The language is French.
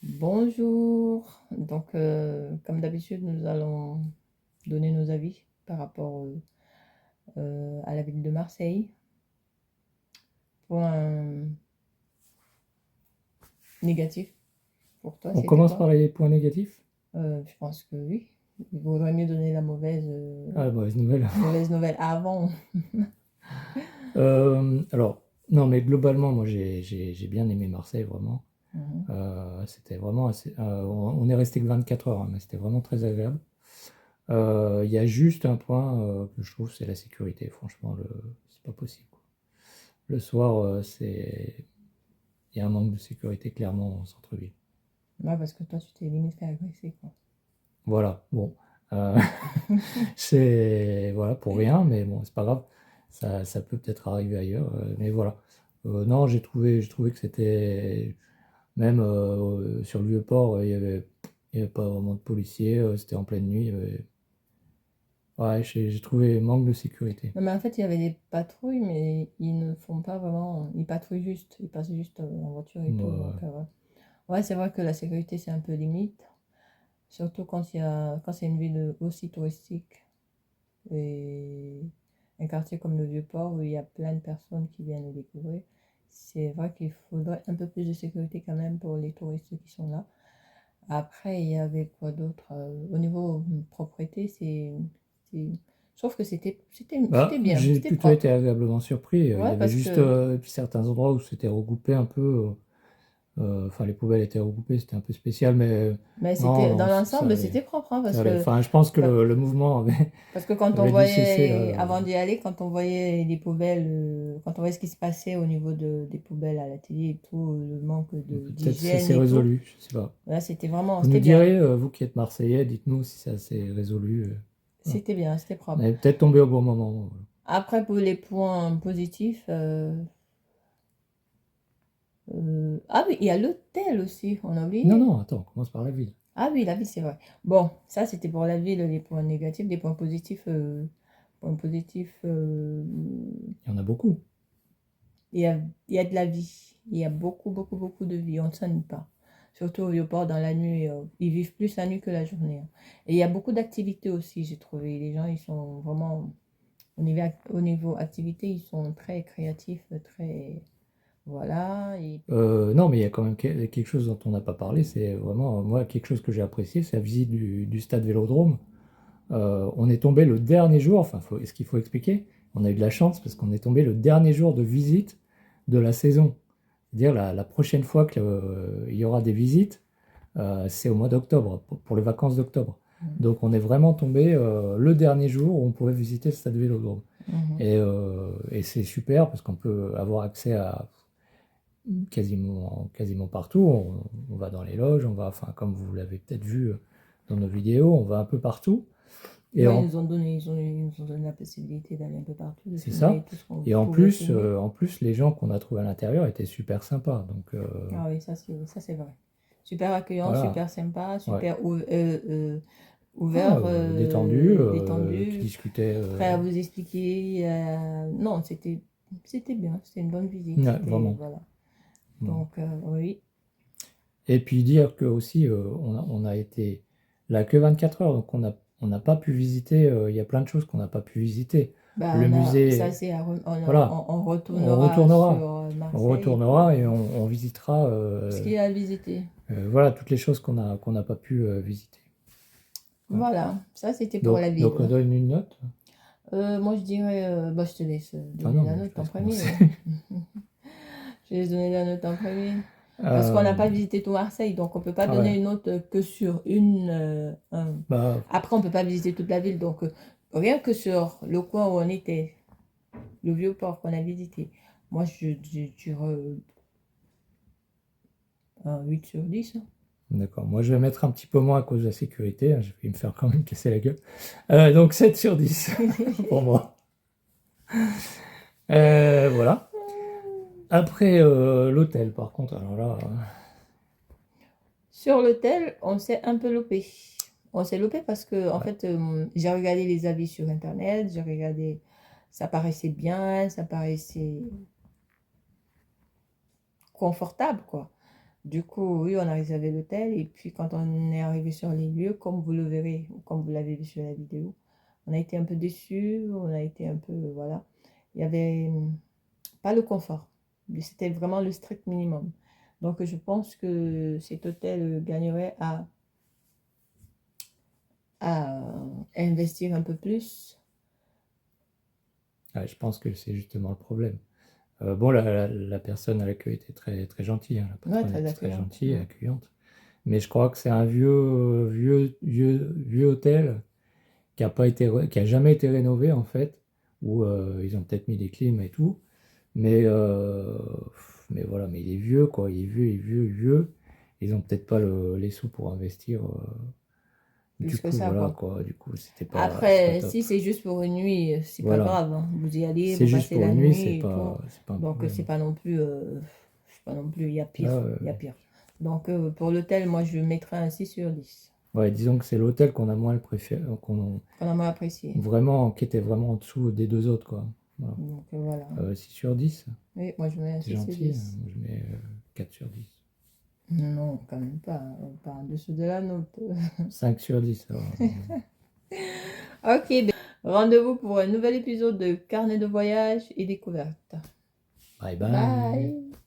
Bonjour. Donc, comme d'habitude, nous allons donner nos avis par rapport à la ville de Marseille. Point négatif pour toi, On c'était commence quoi? par les points négatifs. Je pense que oui. Il vaudrait mieux donner la Ah, la mauvaise nouvelle. mauvaise nouvelle avant. Alors, non, mais globalement, moi, j'ai bien aimé Marseille, vraiment. Mhm. C'était vraiment assez. On est resté que 24 heures, hein, mais c'était vraiment très agréable. Il y a juste un point que je trouve, c'est la sécurité. Franchement, c'est pas possible, quoi. Le soir, il y a un manque de sécurité clairement au centre-ville. Ouais, parce que toi, tu t'es limite fait agresser, quoi. Voilà, bon. Euh, c'est voilà pour rien, mais bon, c'est pas grave. Ça peut peut-être arriver ailleurs, mais voilà. Non, j'ai trouvé que c'était même sur le Vieux-Port, il y avait pas vraiment de policiers. C'était en pleine nuit. Ouais, j'ai trouvé manque de sécurité. Non, mais en fait, il y avait des patrouilles, mais ils ne font pas vraiment. Ils patrouillent juste. Ils passent juste en voiture et tout. Ouais. Donc, ouais, c'est vrai que la sécurité, c'est un peu limite. Surtout quand c'est une ville aussi touristique et un quartier comme le Vieux-Port où il y a plein de personnes qui viennent le découvrir. C'est vrai qu'il faudrait un peu plus de sécurité quand même pour les touristes qui sont là. Après, il y avait quoi d'autre? Au niveau propreté, je trouve que c'était Bah, bien, j'ai c'était plutôt été propre. agréablement surpris. Il y Ouais, avait parce juste que certains endroits où c'était regroupé un peu. Enfin, les poubelles étaient regroupées, c'était un peu spécial, mais mais non, c'était dans non, ça l'ensemble, allait. c'était propre, hein, Ça allait. Enfin, je pense que le mouvement avait, parce que quand on avait dû cesser là. voyait, avant d'y aller, quand on voyait les poubelles, quand on voyait ce qui se passait au niveau des poubelles à la télé et tout, le manque Peut-être ça d'hygiène s'est et tout, résolu, je sais pas. là, Vous nous c'était bien. direz, vous qui êtes Marseillais, dites-nous si ça s'est résolu. Voilà. C'était bien, c'était On propre. est peut-être tombé au bon moment. Voilà. Après, pour les points positifs, ah oui, il y a l'hôtel aussi, on a Non, oublié. non, attends, on commence par la ville. Ah oui, la ville, c'est vrai. Bon, ça, c'était pour la ville, les points négatifs, des points positifs, Il y en a beaucoup. il y a de la vie. Il y a beaucoup, beaucoup, beaucoup de vie. On ne s'ennuie pas. Surtout au Vieux-Port, dans la nuit. Ils vivent plus la nuit que la journée, hein. Et il y a beaucoup d'activités aussi, j'ai trouvé. Les gens, ils sont vraiment, au niveau activité, ils sont très créatifs, très. Voilà. Et Non, mais il y a quand même quelque chose dont on n'a pas parlé. C'est vraiment, moi, quelque chose que j'ai apprécié, c'est la visite du stade Vélodrome. On est tombé le dernier jour, enfin, est-ce qu'il faut expliquer? On a eu de la chance parce qu'on est tombé le dernier jour de visite de la saison. C'est-à-dire la prochaine fois qu'il y aura des visites, c'est au mois d'octobre, pour les vacances d'octobre. Mhm. Donc on est vraiment tombé le dernier jour où on pouvait visiter le stade Vélodrome. Mhm. Et c'est super parce qu'on peut avoir accès à quasiment partout. On va dans les loges, on va, enfin, comme vous l'avez peut-être vu dans nos vidéos, on va un peu partout. Et Ouais, en, ils nous ont donné la possibilité d'aller un peu partout, de c'est filmer ça. tout ce qu'on Et pouvait filmer. en plus, les gens qu'on a trouvés à l'intérieur étaient super sympas. Donc Ah oui, ça c'est vrai. Super accueillant, voilà, super sympa, ouais. super Ah, ouvert, détendu, qui détendu, discutait. prêt à vous expliquer. Non, c'était bien, c'était une bonne visite. Ouais, C'était, vraiment. voilà. Bon. Donc, oui. Et puis dire que aussi, on a été là que 24 heures, donc on n'a pas pu visiter. Il y a plein de choses qu'on n'a pas pu visiter. Bah, Le ça musée, c'est voilà, on on retournera sur retournera. On Marseille et puis retournera et on visitera ce qu'il y a à visiter. voilà, toutes les choses qu'on n'a pas pu visiter. Voilà. Voilà, ça c'était pour la Donc on ville. donne une note. Moi, je dirais, bah, je te laisse Ah donner non, la mais je note te en laisse premier. commencer. Je vais donner la note en premier. Parce qu'on n'a Euh, pas visité tout Marseille, donc on peut pas ah donner ouais, une note que sur bah, Après, on peut pas visiter toute la ville, donc rien que sur le coin où on était, le vieux port qu'on a visité, moi, je dirais un 8 sur 10, hein. d'accord. Moi, je vais mettre un petit peu moins à cause de la sécurité, hein. Je vais me faire quand même casser la gueule. Donc 7 sur 10 pour moi. Voilà. Après, l'hôtel, par contre, alors là, Sur l'hôtel, on s'est un peu loupé. On s'est loupé parce que, en ouais. fait, j'ai regardé les avis sur Internet, j'ai regardé, ça paraissait bien, ça paraissait confortable, quoi. Du coup, oui, on a réservé l'hôtel et puis quand on est arrivé sur les lieux, comme vous le verrez, ou comme vous l'avez vu sur la vidéo, on a été un peu déçus, on a été un peu, voilà. Il y avait pas le confort, c'était vraiment le strict minimum. Donc, je pense que cet hôtel gagnerait à investir un peu plus. Ouais, je pense que c'est justement le problème. Bon, la personne à l'accueil était très, très gentille, hein, la Ouais, patronne très était très accueillante. gentille et accueillante. Mais je crois que c'est un vieux hôtel qui a jamais été rénové en fait, où ils ont peut-être mis des clims et tout, mais, mais voilà, mais il est vieux quoi, il est vieux, il est vieux, il est vieux. Ils ont peut-être pas les sous pour investir. Du Plus que coup, ça, voilà quoi. quoi, du coup, c'est pas Après, si top. c'est juste pour une nuit, c'est pas Voilà, grave, hein. Vous y allez, c'est vous juste passez pour la une nuit, nuit et tout. c'est pas un Donc, problème. c'est pas non plus, il y a Là, pire, il y a pire. Donc, pour l'hôtel, moi, je mettrais un 6 sur 10, ouais, disons que c'est l'hôtel qu'on a moins le préféré, qu'on a moins apprécié. vraiment, qui était vraiment en dessous des deux autres, quoi. Voilà. Donc, voilà. 6 sur 10, Oui, moi, je mets un c'est 6 sur gentil, 10. moi je mets 4 sur 10. Non, quand même pas, pas en dessous de la note. 5 sur 10, alors. Ok, ben, rendez-vous pour un nouvel épisode de Carnet de voyage et découverte. Bye bye. Bye!